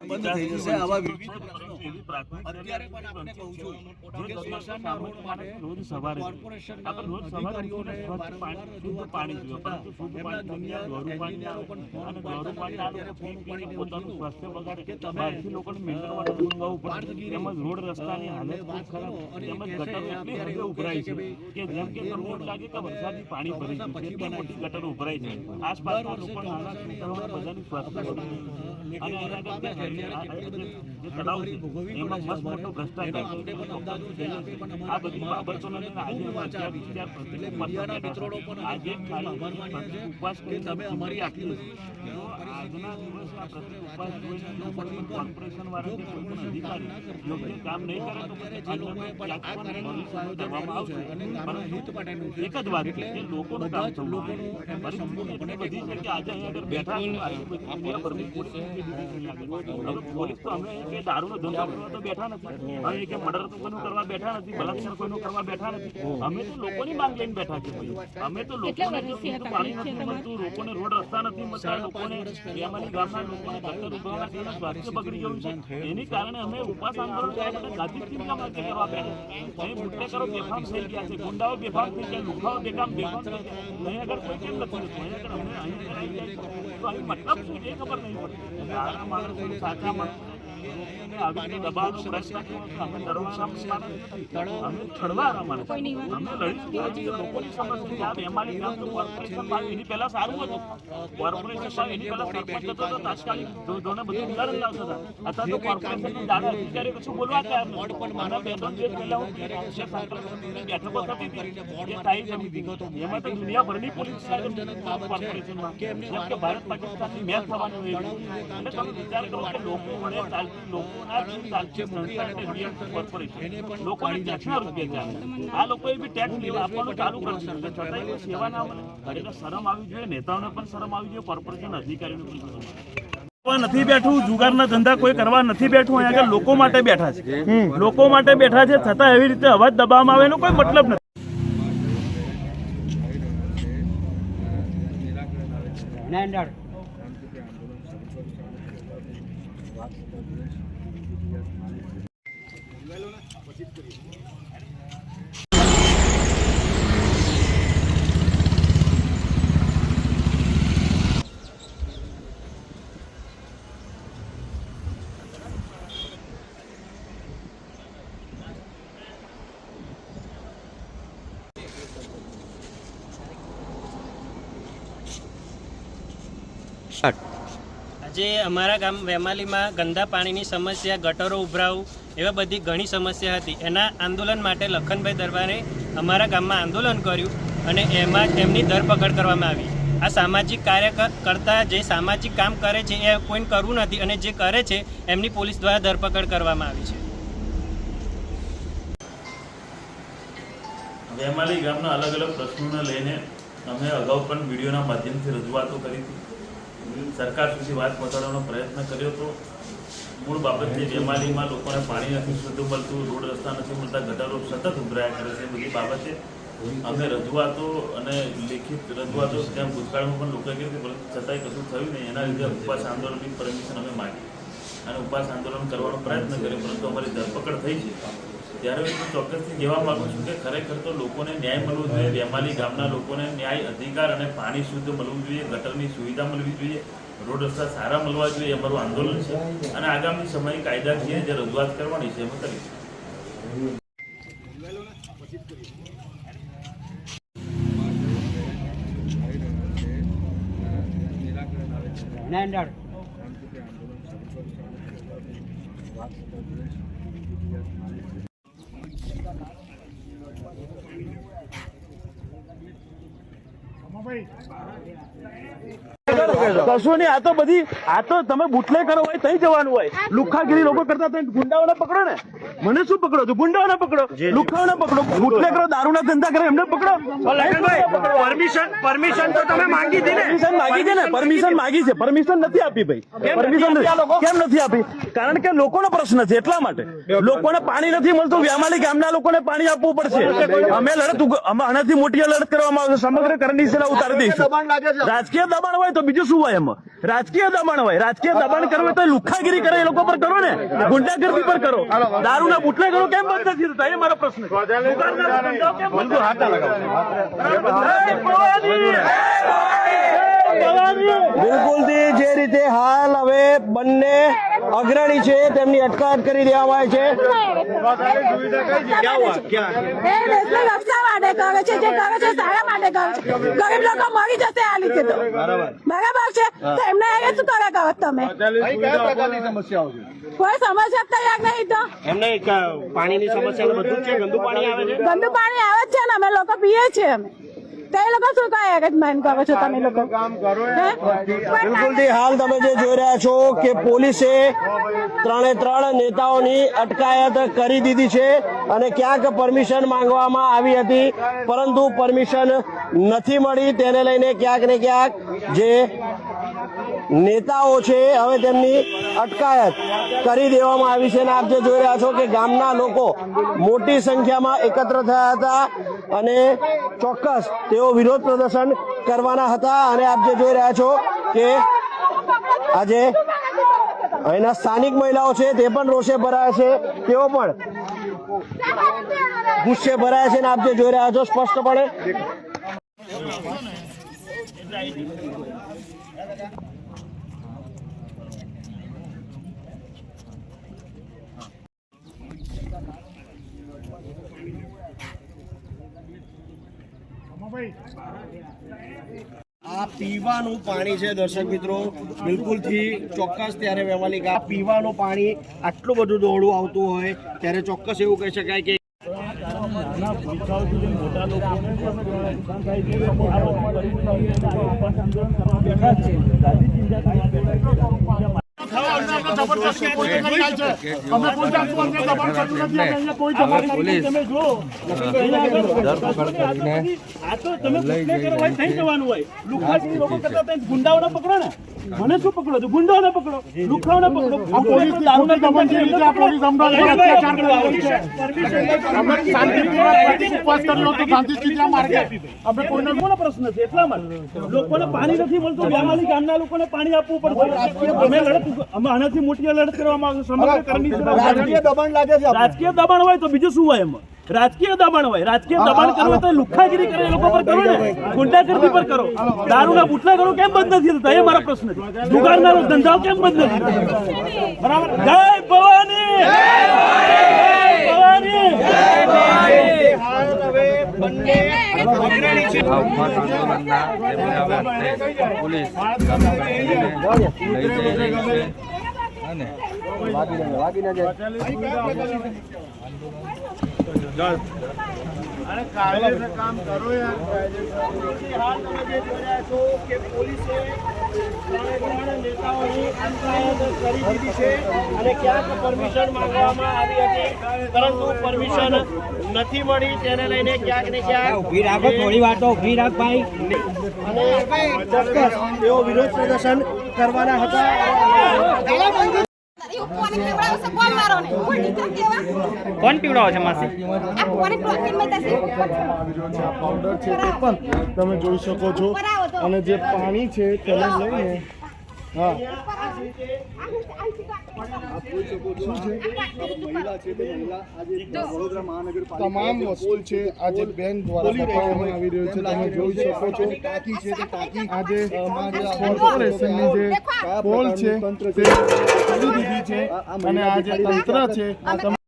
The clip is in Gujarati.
બંધ થઈ જશે આવા વિવિધ અત્યારે પણ આપણે કહું છું કે સ્મશાનના રોડ માટે કોર્પોરેશનના અધિકારીઓને વારંવાર રજૂઆત પાણી જોઈએ, પરંતુ એમના જુનિયર એન્જિનિયરો પણ ફોન ઉપાડતા અત્યારે ફોન ઉપાડીને પોતાનું સ્વાસ્થ્ય બગાડે કે તમે લોકોને તેમજ રોડ રસ્તાની હાલત ખૂબ ખરાબ, તેમજ ગટરો એટલી હદે ઉભરાય છે કે જેમ કે તમને લાગે કે વરસાદની પાણી ભરી ગયું છે, એટલી મોટી ગટરો ઉભરાય છે આસપાસના લોકો નાના છોકરાઓ બધાની સ્વાસ્થ્ય બગાડે અને એના કરતા જે તળાવ છે એમાં મસ્ત મોટો ભ્રષ્ટાચાર આ બધી બાબતોને આજે ઉપવાસ કરી તમે અમારી આટલી આજના દિવસે આ ઉપવાસ જોઈને કોર્પોરેશન વાળા કોઈ પણ અધિકારી યોગ્ય કામ નહીં કરે તો એક જ વાત કે લોકોનું કામ થવું એટલી બધી છે કે આજે અહીંયા આગળ બેઠા પોલીસ તો અમે કે દારૂનો ધંધો કરવા તો બેઠા નથી, હવે કે મર્ડર તો કોઈનું કરવા બેઠા નથી, બલાત્કાર કોઈનું કરવા બેઠા નથી, અમે તો લોકોની માંગ લઈને બેઠા છે ભાઈ, અમે તો લોકોને પાણી નથી મળતું, લોકોને રોડ રસ્તા નથી મળતા, લોકોને બેમાલી ગામના લોકોને ગટર ઉભરાવાથી સ્વાસ્થ્ય બગડી ગયું છે, એની કારણે અમે ઉપવાસ આંદોલન ગાંધી ચિંતા માટે કરવા બેઠા, અહીં બુટલેકરો બેફામ થઈ ગયા છે, ગુંડાઓ બેફામ થઈ ગયા, લુખાઓ બેફામ થઈ ગયા, અહીં આગળ કોઈ કેમ નથી રહેતું, અહીં આગળ અમને અહીં તો અહીં મતલબ શું એ ખબર નહીં પડતી, સારા માણસો સાચા માણસો આવી દબાવનો પ્રશ્ન અમે ડરવાના અમે છડવાના માણસ અમે લડીશું લોકોની સમસ્યા બેમાલી ગામ તો કોર્પોરેશન એની પહેલા સારું હતું, કોર્પોરેશન એની પહેલા સરપંચ હતો તો તાત્કાલિક જોને બધું ઉદાહરણ લાવતા હતા, અત્યારે તો કોર્પોરેશનની દાડા અધિકારીઓ કશું બોલવા તૈયાર નથી, મને બે ત્રણ દિવસ પહેલા બેઠકો થતી હતી એમાં તો દુનિયાભરની પોલીસ કોર્પોરેશનમાં જેમ કે ભારત પાકિસ્તાનની મેચ થવાની હોય એટલે તમે વિચાર કરો કે લોકો વડે ચાલતી લોકોના ચાલતી કોર્પોરેશન લોકોને ટેક્સના રૂપિયા ચાલે, આ લોકોએ બી ટેક્સ લેવા આપવાનું ચાલુ કરી દીધું છતાંય સેવા ના મળે, એટલે શરમ આવી જોઈએ, નેતાઓને પણ શરમ આવી જોઈએ, કોર્પોરેશન અધિકારીઓને પણ શરમ આવી નથી બેઠું, જુગારના ધંધા કોઈ કરવા નથી બેઠું, અહીંયા આગળ લોકો માટે બેઠા છે, લોકો માટે બેઠા છે, છતાં એવી રીતે અવાજ દબાવવામાં આવે એનો કોઈ મતલબ નથી. આજે અમારા ગામ વેમાલીમાં ગંદા પાણીની સમસ્યા, ગટરો ઉભરાવું એવા બધી ઘણી સમસ્યા હતી, એના આંદોલન માટે લખનભાઈ દરબારે અમારા ગામમાં આંદોલન કર્યું અને એમાં એમની ધરપકડ કરવામાં આવી. આ સામાજિક કાર્ય કરતા જે સામાજિક કામ કરે છે એ કોઈને કરવું નથી અને જે કરે છે એમની પોલીસ દ્વારા ધરપકડ કરવામાં આવી છે. વેમાલી ગામના અલગ અલગ પ્રશ્નોને લઈને અમે અગાઉ પણ વિડીયોના માધ્યમથી રજૂઆતો કરી હતી, સરકાર સુધી વાત પહોંચાડવાનો પ્રયત્ન કર્યો હતો. મૂળ બાબત જે વેમાલીમાં લોકોને પાણી નથી શુદ્ધ મળતું, રોડ રસ્તા નથી મળતા, ગટરો સતત ઉભરાયા કરે છે, એ બધી બાબતે અમે રજૂઆતો અને લેખિત રજૂઆતો ત્યાં ભૂતકાળમાં પણ લોકોએ કહ્યું કે છતાંય કશું થયું નહીં, એના લીધે ઉપવાસ આંદોલનની પરમિશન અમે માગી અને ઉપવાસ આંદોલન કરવાનો પ્રયત્ન કર્યો, પરંતુ અમારી ધરપકડ થઈ છે. ત્યારે હું ચોક્કસથી કહેવા માગું છું કે ખરેખર તો લોકોને ન્યાય મળવો જોઈએ, વેમાલી ગામના લોકોને ન્યાય, અધિકાર અને પાણી શુદ્ધ મળવું જોઈએ, ગટરની સુવિધા મળવી જોઈએ, રોડ રસ્તા સારા મળવા જોઈએ, અમારું આંદોલન છે અને આગામી સમયે કાયદાકીય જે રજૂઆત કરવાની છે એમાં કરીશું. કશું નહીં, આ તો બધી આ તો તમે બુટલે કરો હોય તઈ જવાનું હોય, લુખાગીરી લોકો કરતા તો ગુંડાઓને પકડો ને, મને શું પકડો છો? ગુંડાઓને પકડો, લુખાઓને પકડો, બુટલે કરો, દારૂના ધંધા કરે એમને પકડો. પરમિશન તો તમે માંગી હતી ને? પરમિશન માંગી છે ને, પરમિશન માંગી છે, પરમિશન નથી આપી ભાઈ. પરમિશન કેમ નથી આપી? કારણ કે લોકોનો પ્રશ્ન છે, એટલા માટે. લોકોને પાણી નથી મળતું, વેમાલી ગામના લોકોને પાણી આપવું પડશે. અમે લડત આનાથી મોટી લડત કરવામાં આવશે, સમગ્ર કરંડી સેના ઉતારી દઈશું. રાજકીય દબાણ હોય તો બીજું શું હોય એમાં? આમાં રાજકીય દબાણ હોય, રાજકીય દબાણ કરવું તો લુખ્ખાગીરી કરે એ લોકો પર કરો ને, ગુંડાગર્દી પર કરો, દારૂના બુટલેગરો કેમ બંધ નથી થતા એ મારો પ્રશ્ન છે. બિલકુલથી જે રીતે હાલ હવે બંને અગ્રણી છે તેમની અટકાયત કરી દેવામાં આવી છે. રક્ષા માટે કરે છે, જે કરે છે સારા માટે કરે છે. ગરીબ લોકો મરી જશે આ લીધે તો બરાબર છે, તો એમને અહીંયા શું કરે કરો તમે? કોઈ સમસ્યા તૈયાર નહીં તો એમને પાણીની સમસ્યા બધું છે, ગંદુ પાણી આવે છે, ગંદુ પાણી આવે જ છે ને, અમે લોકો પીએ છીએ અમે, તો એ લોકો શું કહે એરેન્જમેન્ટ કરો છો તમે લોકો? બિલકુલથી હાલ તમે જે જોઈ રહ્યા છો કે પોલીસે 3 નેતાઓની અટકાયત કરી દીધી છે અને ક્યાંક પરમિશન માંગવામાં આવી હતી પરંતુ પરમિશન નથી મળી. તેને લઈને ક્યાંક ને ક્યાંક જે નેતાઓ છે હવે તેમની અટકાયત કરી દેવામાં આવી છે અને આપ જે જોઈ રહ્યા છો કે ગામના લોકો મોટી સંખ્યામાં એકત્ર થયા હતા અને ચોક્કસ તેઓ વિરોધ પ્રદર્શન કરવાના હતા. અને આપ જે જોઈ રહ્યા છો કે આજે અહીંના સ્થાનિક મહિલાઓ છે તે પણ રોષે ભરાયા છે, તેઓ પણ ગુસ્સે ભરાયા છે અને આપ જે જોઈ રહ્યા છો સ્પષ્ટપણે આ પીવાનું પાણી છે દર્શક મિત્રો, બિલકુલથી ચોક્કસ ત્યારે વેમાલી આ પીવાનું પાણી આટલું બધું દોડું આવતું હોય ત્યારે ચોક્કસ એવું કહી શકાય કે નાના ભૂલકાઓથી લઈને મોટા લોકોને નુકસાન થાય છે. બેઠા છે, ગાંધી ચિંતા કરવા બેઠા છે. ગુંડાઓને પકડો ને, મને શું પકડો છો? ગુંડાઓને પકડો, લુખાઓને પકડો. પ્રશ્ન છે એટલા માટે લોકોને પાણી નથી મળતું. વેમાલી ગામના લોકોને પાણી આપવું પડશે. અમે લડત, અમે આનાથી મોટી લડત કરવામાં આવશે. સમગ્ર કર્મી રાજકીય દબાણ લાગે છે. રાજકીય દબાણ હોય તો બીજું શું હોય? એમાં રાજકીય દબાણ હોય, રાજકીય દબાણ કરવું તો લુખ્ખાગીરી કરે એ લોકો પર કરો ને, ગુંડાગર્દી પર કરો, દારૂના બુટલેગરો કેમ બંધ નથી થતા એ મારો પ્રશ્ન છે. જુગારના ધંધાઓ કેમ બંધ નથી થતા? બરાબર. જય ભવાની, કામ કરો યાર. હાલ તમે જે જોઈ રહ્યા છો કે પોલીસે 3 નેતાઓની અટકાયત કરી દીધી છે અને ક્યાંક પરમિશન માંગવામાં આવી હતી પરંતુ પરમિશન નથી મળી. તેને લઈને ક્યાંક ને ક્યાંક ઊભી રાખો, થોડી વાર તો ઊભી રાખ ભાઈ. અને ચોક્કસ તેઓ વિરોધ પ્રદર્શન કરવાના હતા. કોણ પીવડાવે છે માસી? પાવડર છે તે પણ તમે જોઈ શકો છો અને જે પાણી છે તેને લઈને હા તમામ વસ્તુ છે આજે બેન દ્વારા બતાવવામાં આવી રહ્યું છે. તમે જોઈ શકો છો આજે કોર્પોરેશનની જે પોલ છે તે ખોલી દીધી છે અને આ જે તંત્ર છે